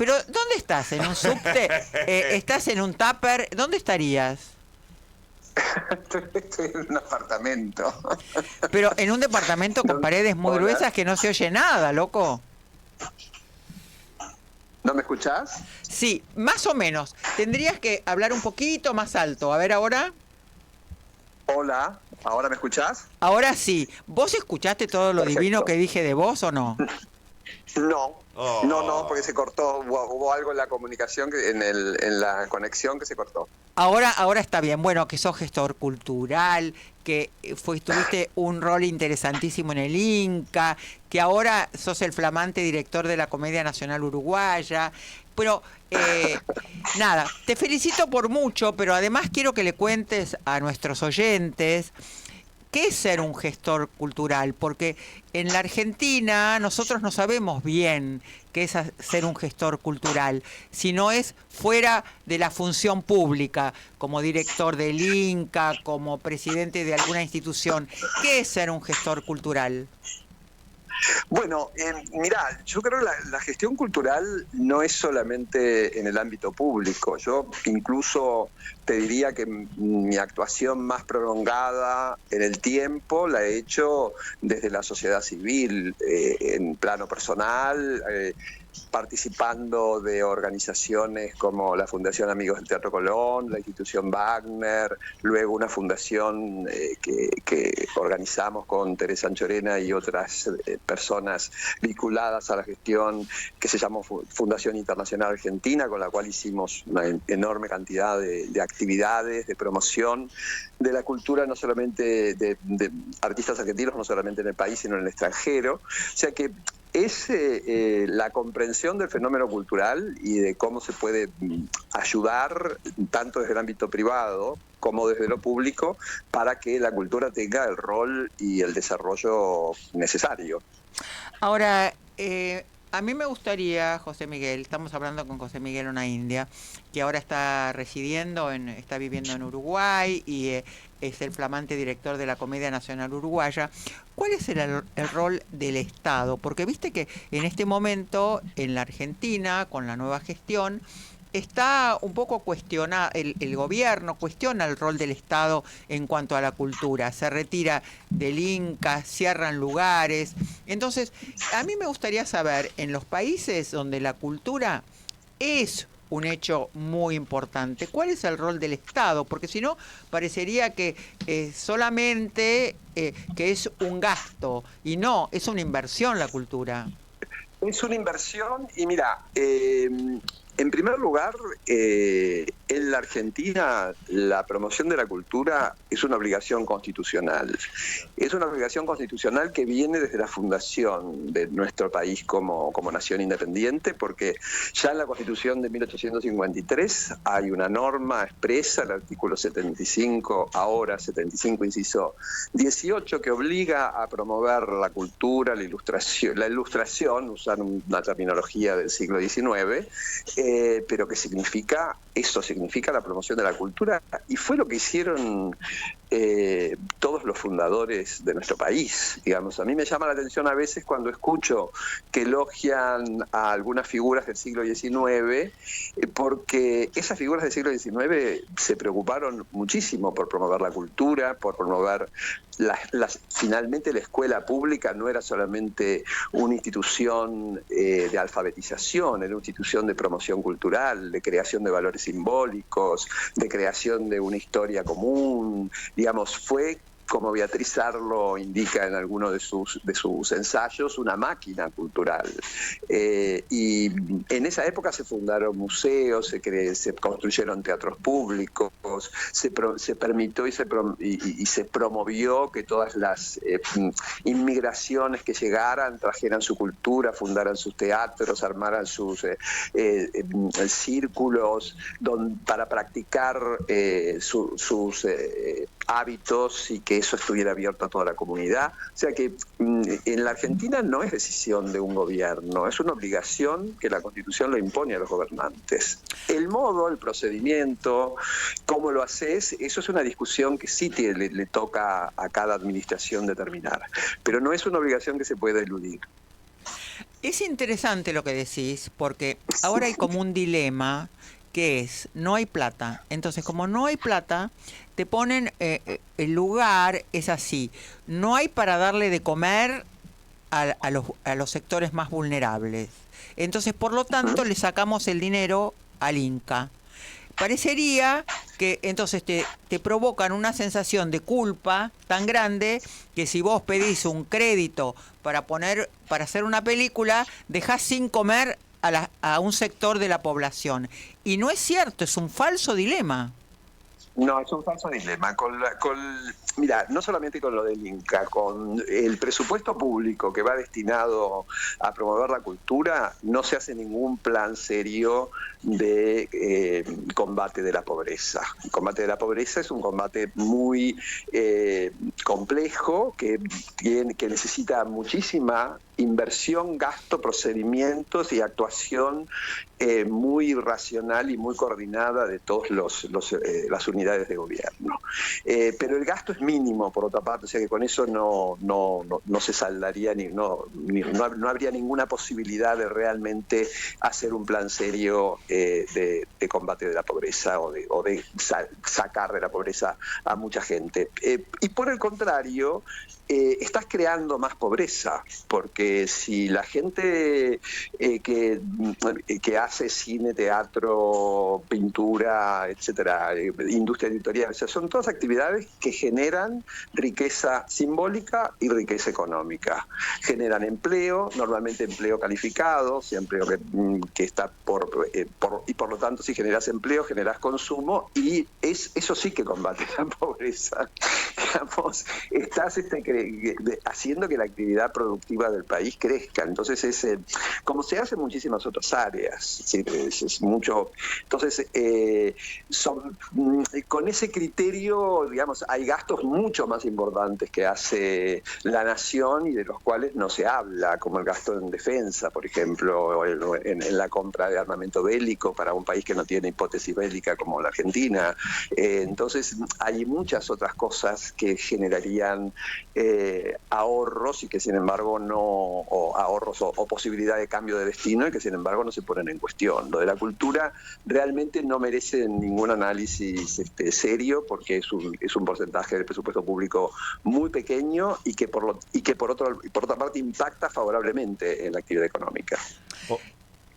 Pero ¿dónde estás? ¿En un subte? ¿Estás en un tupper? ¿Dónde estarías? Estoy en un apartamento. Pero en un departamento con paredes muy Hola, gruesas que no se oye nada, loco. ¿no me escuchás? Sí, más o menos. Tendrías que hablar un poquito más alto. A ver ahora. Hola, ¿ahora me escuchás? Ahora sí. ¿Vos escuchaste todo lo divino Perfecto. que dije de vos o no? No, porque se cortó, hubo algo en la comunicación, en la conexión que se cortó. Ahora está bien. Bueno, que sos gestor cultural, que tuviste un rol interesantísimo en el Inca, que ahora sos el flamante director de la Comedia Nacional Uruguaya. Pero nada, te felicito por mucho, pero además quiero que le cuentes a nuestros oyentes qué es ser un gestor cultural, porque en la Argentina nosotros no sabemos bien qué es ser un gestor cultural, si no es fuera de la función pública, como director del Inca, como presidente de alguna institución. ¿Qué es ser un gestor cultural? Bueno, mirá, yo creo que la gestión cultural no es solamente en el ámbito público. Yo incluso te diría que mi actuación más prolongada en el tiempo la he hecho desde la sociedad civil, en plano personal, participando de organizaciones como la Fundación Amigos del Teatro Colón, la institución Wagner, luego una fundación que organizamos con Teresa Anchorena y otras personas vinculadas a la gestión, que se llamó Fundación Internacional Argentina, con la cual hicimos una enorme cantidad de actividades, de promoción de la cultura, no solamente de artistas argentinos, no solamente en el país, sino en el extranjero. O sea que es la comprensión del fenómeno cultural y de cómo se puede ayudar tanto desde el ámbito privado como desde lo público para que la cultura tenga el rol y el desarrollo necesario. Ahora, a mí me gustaría, José Miguel, estamos hablando con José Miguel Una India, que ahora está está viviendo en Uruguay y es el flamante director de la Comedia Nacional Uruguaya. ¿Cuál es el rol del Estado? Porque viste que en este momento en la Argentina, con la nueva gestión, está un poco cuestionado, el gobierno cuestiona el rol del Estado en cuanto a la cultura, se retira del Inca, cierran lugares. Entonces, a mí me gustaría saber, en los países donde la cultura es un hecho muy importante, ¿cuál es el rol del Estado? Porque si no, parecería que solamente que es un gasto, y no, es una inversión la cultura. Es una inversión y mira, en primer lugar, en la Argentina la promoción de la cultura es una obligación constitucional. Es una obligación constitucional que viene desde la fundación de nuestro país como nación independiente, porque ya en la Constitución de 1853 hay una norma expresa, el artículo 75, ahora 75 inciso 18, que obliga a promover la cultura, la ilustración, usar una terminología del siglo XIX, pero que significa la promoción de la cultura, y fue lo que hicieron todos los fundadores de nuestro país, digamos. A mí me llama la atención a veces cuando escucho que elogian a algunas figuras del siglo XIX, porque esas figuras del siglo XIX se preocuparon muchísimo por promover la cultura, por promover finalmente la escuela pública no era solamente una institución de alfabetización, era una institución de promoción cultural, de creación de valores simbólicos, de creación de una historia común. Digamos, fue, como Beatriz Arlo indica en alguno de sus ensayos, una máquina cultural. Y en esa época se fundaron museos, se construyeron teatros públicos, se permitió y se promovió que todas las inmigraciones que llegaran trajeran su cultura, fundaran sus teatros, armaran sus círculos para practicar sus hábitos, y que eso estuviera abierto a toda la comunidad. O sea que en la Argentina no es decisión de un gobierno, es una obligación que la Constitución lo impone a los gobernantes. El modo, el procedimiento, cómo lo haces, eso es una discusión que sí le toca a cada administración determinar, pero no es una obligación que se pueda eludir. Es interesante lo que decís, porque ahora hay como un dilema que es, no hay plata. Entonces, como no hay plata, te ponen, el lugar es así, no hay para darle de comer a los sectores más vulnerables. Entonces, por lo tanto, le sacamos el dinero al Inca. Parecería que entonces te provocan una sensación de culpa tan grande que si vos pedís un crédito para hacer una película, dejás sin comer a un sector de la población. Y no es cierto, es un falso dilema. No, es un falso dilema. Mira, no solamente con lo del Inca, con el presupuesto público que va destinado a promover la cultura, no se hace ningún plan serio de combate de la pobreza. El combate de la pobreza es un combate muy complejo que necesita muchísima inversión, gasto, procedimientos y actuación muy racional y muy coordinada de todas las unidades de gobierno. Pero el gasto es mínimo, por otra parte, o sea que con eso no se saldaría, no habría ninguna posibilidad de realmente hacer un plan serio de combate de la pobreza o de sacar de la pobreza a mucha gente. Y por el contrario, estás creando más pobreza, porque si la gente que hace cine, teatro, pintura, etcétera, industria editorial, o sea, son todas actividades que generan riqueza simbólica y riqueza económica. Generan empleo, normalmente empleo calificado, o sea, empleo que está y por lo tanto si generas empleo, generas consumo, y eso sí que combate la pobreza. Digamos, estás haciendo que la actividad productiva del país crezca. Entonces como se hace en muchísimas otras áreas, ¿sí? Es mucho. Entonces con ese criterio, digamos, hay gastos mucho más importantes que hace la nación y de los cuales no se habla, como el gasto en defensa, por ejemplo, o en la compra de armamento bélico para un país que no tiene hipótesis bélica como la Argentina. Entonces hay muchas otras cosas que generarían ahorros y que sin embargo ahorros o posibilidad de cambio de destino y que sin embargo no se ponen en cuestión. Lo de la cultura realmente no merece ningún análisis serio, porque es un porcentaje del presupuesto público muy pequeño y que por otra parte impacta favorablemente en la actividad económica.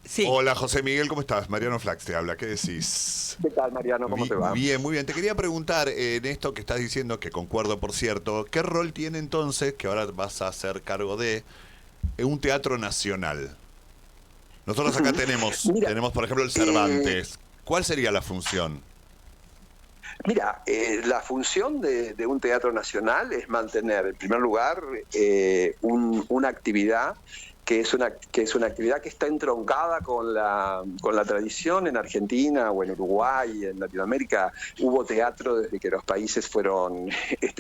Sí. Hola, José Miguel, ¿cómo estás? Mariano Flax te habla, ¿qué decís? ¿Qué tal, Mariano? ¿Cómo te va? Bien, muy bien. Te quería preguntar, en esto que estás diciendo, que concuerdo, por cierto, ¿qué rol tiene entonces, que ahora vas a hacer cargo de, un teatro nacional? Nosotros acá tenemos, por ejemplo, el Cervantes. ¿Cuál sería la función? Mira, la función de un teatro nacional es mantener, en primer lugar, una actividad que es una actividad que está entroncada con la tradición. En Argentina o en Uruguay, en Latinoamérica, hubo teatro desde que los países fueron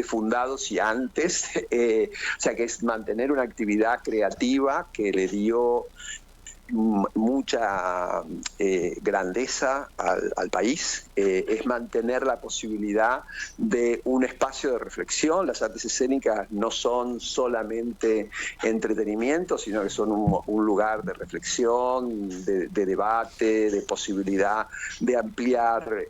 fundados y antes. O sea que es mantener una actividad creativa que le dio mucha grandeza al país, es mantener la posibilidad de un espacio de reflexión. Las artes escénicas no son solamente entretenimiento, sino que son un lugar de reflexión, de debate, de posibilidad de ampliar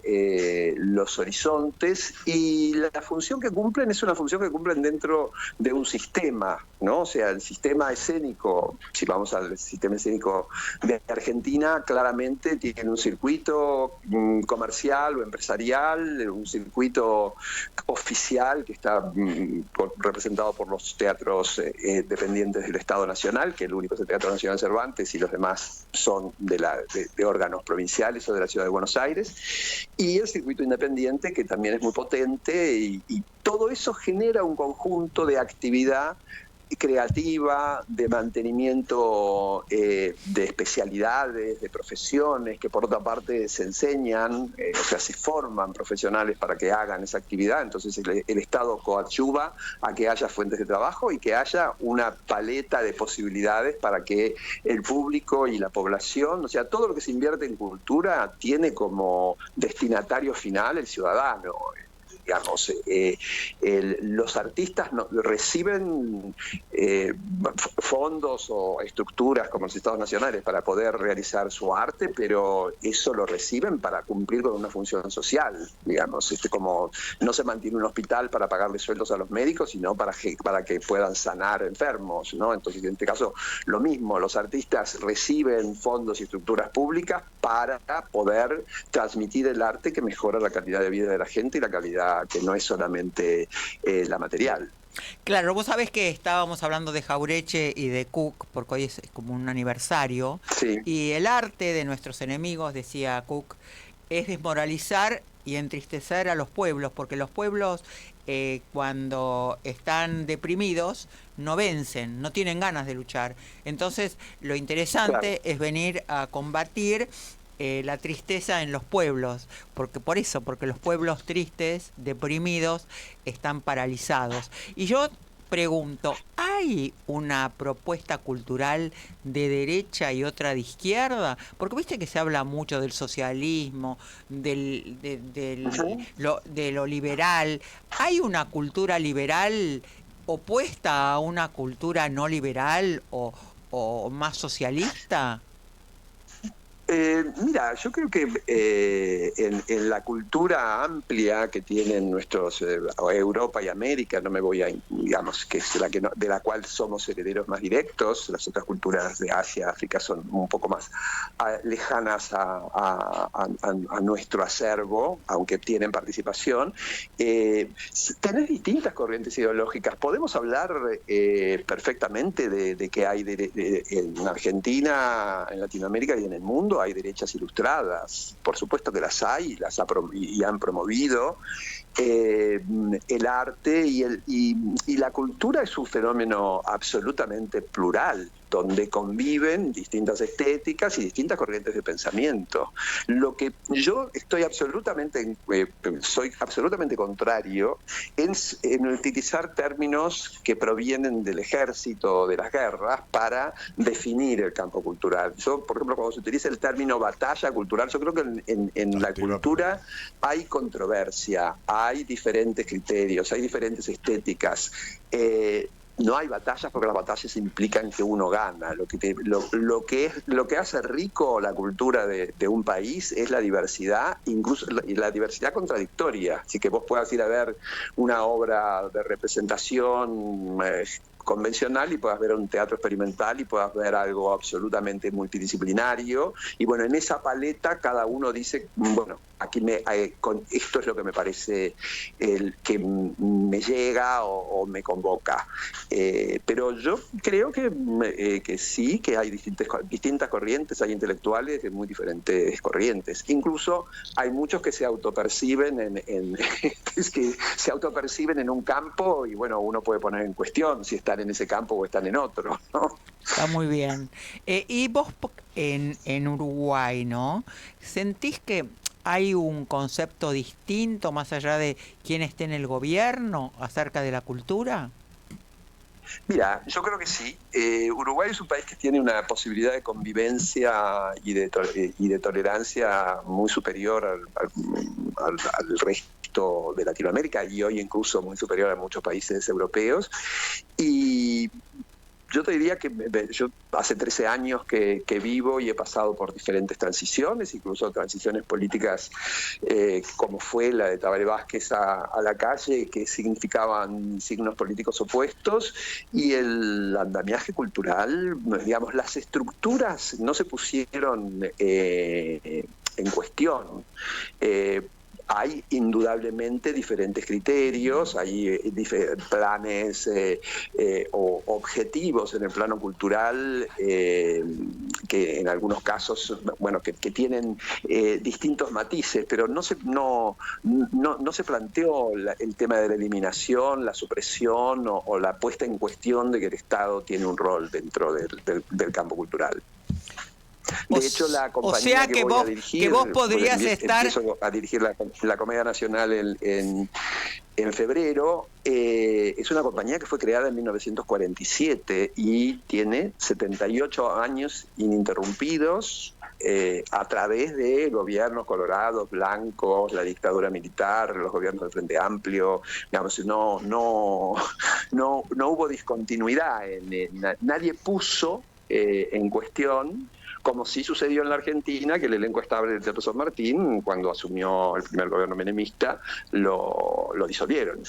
los horizontes, y la función que cumplen es una función que cumplen dentro de un sistema, ¿no? O sea, el sistema escénico, si vamos al sistema escénico de Argentina, claramente tiene un circuito comercial o empresarial, un circuito oficial que está representado por los teatros dependientes del Estado Nacional, que el único es el Teatro Nacional Cervantes y los demás son de órganos provinciales o de la Ciudad de Buenos Aires, y el circuito independiente, que también es muy potente, y todo eso genera un conjunto de actividad creativa, de mantenimiento de especialidades, de profesiones, que por otra parte se enseñan, o sea, se forman profesionales para que hagan esa actividad. Entonces el Estado coadyuva a que haya fuentes de trabajo y que haya una paleta de posibilidades para que el público y la población, o sea, todo lo que se invierte en cultura tiene como destinatario final el ciudadano. digamos. Los artistas reciben fondos o estructuras como los Estados Nacionales para poder realizar su arte, pero eso lo reciben para cumplir con una función social, digamos. Como no se mantiene un hospital para pagarle sueldos a los médicos, sino para que puedan sanar enfermos, ¿no? Entonces, en este caso, lo mismo, los artistas reciben fondos y estructuras públicas para poder transmitir el arte que mejora la calidad de vida de la gente y la calidad que no es solamente la material. Claro, vos sabés que estábamos hablando de Jauretche y de Cook, porque hoy es como un aniversario, Sí. y el arte de nuestros enemigos, decía Cook, es desmoralizar y entristecer a los pueblos, porque los pueblos cuando están deprimidos no vencen, no tienen ganas de luchar. Entonces lo interesante es venir a combatir la tristeza en los pueblos, porque los pueblos tristes, deprimidos, están paralizados. Y yo pregunto, ¿hay una propuesta cultural de derecha y otra de izquierda? Porque viste que se habla mucho del socialismo, de lo liberal. ¿Hay una cultura liberal opuesta a una cultura no liberal o más socialista? Mira, yo creo que en la cultura amplia que tienen nuestros Europa y América, no me voy a, digamos, que es de la cual somos herederos más directos, las otras culturas de Asia, África son un poco más lejanas a nuestro acervo, aunque tienen participación. Tenés distintas corrientes ideológicas. Podemos hablar perfectamente de que hay en Argentina, en Latinoamérica y en el mundo hay derechas ilustradas, por supuesto que las hay, y han promovido. El arte y la cultura es un fenómeno absolutamente plural, donde conviven distintas estéticas y distintas corrientes de pensamiento. Lo que yo soy absolutamente contrario es en utilizar términos que provienen del ejército o de las guerras para definir el campo cultural. Yo, por ejemplo, cuando se utiliza el término batalla cultural, yo creo que en la cultura hay controversia, hay diferentes criterios, hay diferentes estéticas. No hay batallas porque las batallas implican que uno gana. Lo que hace rico la cultura de un país es la diversidad, incluso la diversidad contradictoria. Así que vos puedas ir a ver una obra de representación convencional y puedas ver un teatro experimental y puedas ver algo absolutamente multidisciplinario, y bueno, en esa paleta cada uno dice, bueno, aquí esto es lo que me parece que me llega o me convoca. Pero yo creo que sí, que hay distintas corrientes, hay intelectuales de muy diferentes corrientes. Incluso hay muchos que se autoperciben que se autoperciben en un campo, y bueno, uno puede poner en cuestión si están en ese campo o están en otro, ¿no? Está muy bien. Y vos en Uruguay, ¿no? ¿Sentís que hay un concepto distinto más allá de quién esté en el gobierno acerca de la cultura? Mira, yo creo que sí. Uruguay es un país que tiene una posibilidad de convivencia y de tolerancia muy superior al resto de Latinoamérica, y hoy incluso muy superior a muchos países europeos. Y yo te diría que yo hace 13 años que vivo y he pasado por diferentes transiciones, incluso transiciones políticas como fue la de Tabaré Vázquez a la calle, que significaban signos políticos opuestos, y el andamiaje cultural, digamos, las estructuras no se pusieron en cuestión. Hay indudablemente diferentes criterios, hay planes o objetivos en el plano cultural que en algunos casos, bueno, que tienen distintos matices, pero no se planteó el tema de la eliminación, la supresión o la puesta en cuestión de que el Estado tiene un rol dentro del campo cultural. De hecho, la compañía que voy a dirigir, que vos podrías estar... empiezo a dirigir la Comedia Nacional en febrero, es una compañía que fue creada en 1947 y tiene 78 años ininterrumpidos, a través de gobiernos colorados, blancos, la dictadura militar, los gobiernos del Frente Amplio, digamos, no hubo discontinuidad, nadie puso en cuestión, como sí sucedió en la Argentina, que el elenco estable del Teatro San Martín, cuando asumió el primer gobierno menemista, lo disolvieron.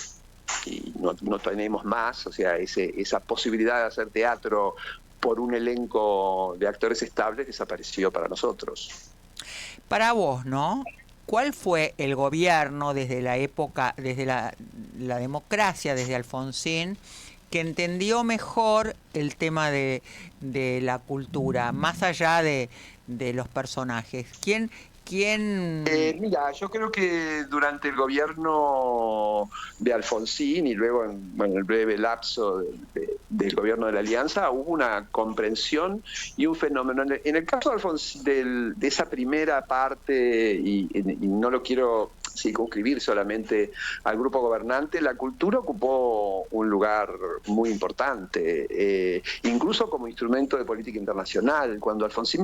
Y no tenemos más, o sea, esa posibilidad de hacer teatro por un elenco de actores estables desapareció para nosotros. Para vos, ¿no? ¿Cuál fue el gobierno desde la época, desde la democracia, desde Alfonsín, que entendió mejor el tema de la cultura, más allá de los personajes? ¿Quién? Mira, yo creo que durante el gobierno de Alfonsín y luego en el breve lapso del gobierno de la Alianza hubo una comprensión y un fenómeno. En el caso de Alfonsín, de esa primera parte, y no lo quiero circunscribir solamente al grupo gobernante, la cultura ocupó un lugar muy importante, incluso como instrumento de política internacional. Cuando Alfonsín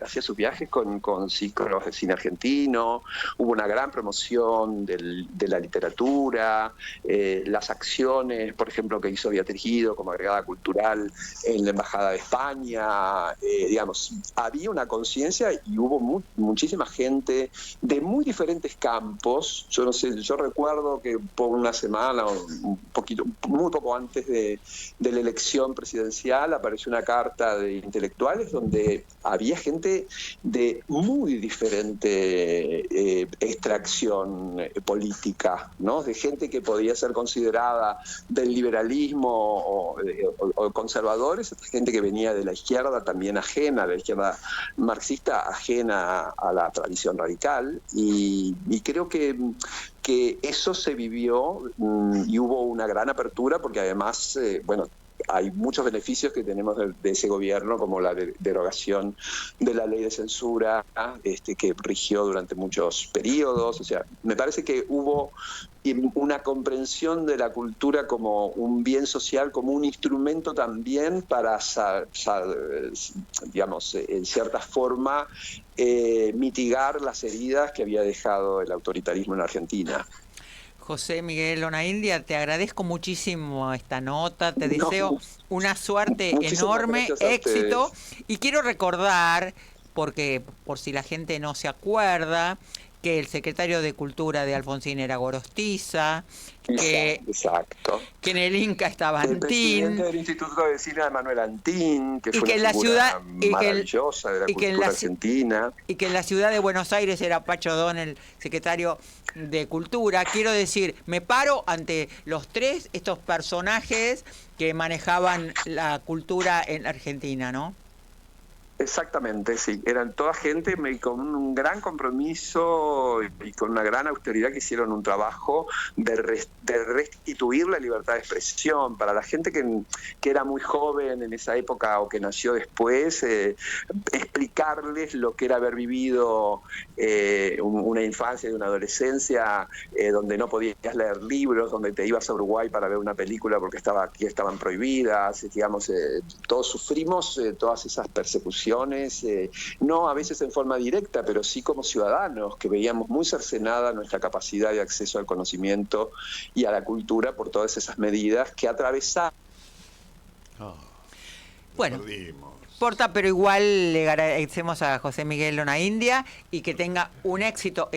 hacía sus viajes con ciclos de cine argentino, hubo una gran promoción de la literatura, las acciones, por ejemplo, que hizo Beatriz Guido como agregada cultural en la Embajada de España, digamos, había una conciencia y hubo muchísima gente de muy diferentes campos. Yo no sé, yo recuerdo que por una semana, muy poco antes de la elección presidencial, apareció una carta de intelectuales donde había gente de muy diferente extracción política, ¿no? De gente que podía ser considerada del liberalismo o conservadores, gente que venía de la izquierda también ajena, de la izquierda marxista ajena a la tradición radical, y creo que eso se vivió y hubo una gran apertura porque además, hay muchos beneficios que tenemos de ese gobierno, como la derogación de la ley de censura que rigió durante muchos periodos. O sea, me parece que hubo una comprensión de la cultura como un bien social, como un instrumento también para, digamos, en cierta forma, mitigar las heridas que había dejado el autoritarismo en la Argentina. José Miguel Onaindia, te agradezco muchísimo esta nota, te deseo una suerte enorme, éxito, y quiero recordar, porque por si la gente no se acuerda, que el secretario de Cultura de Alfonsín era Gorostiza, Exacto. que en el Inca estaba el Antín, presidente del Instituto de Cine de Manuel Antín, que fue que una en figura maravillosa de la cultura argentina. Y que en la ciudad de Buenos Aires era Pacho Don, el secretario de Cultura. Quiero decir, me paro ante estos personajes que manejaban la cultura en Argentina, ¿no? Exactamente, sí. Eran toda gente con un gran compromiso y con una gran austeridad que hicieron un trabajo de restituir la libertad de expresión. Para la gente que era muy joven en esa época o que nació después, explicarles lo que era haber vivido una infancia y una adolescencia donde no podías leer libros, donde te ibas a Uruguay para ver una película porque aquí estaban prohibidas, digamos, todos sufrimos todas esas persecuciones. No a veces en forma directa, pero sí como ciudadanos, que veíamos muy cercenada nuestra capacidad de acceso al conocimiento y a la cultura por todas esas medidas que atravesaban. Bueno, importa, pero igual le agradecemos a José Miguel Onaindia y que tenga un éxito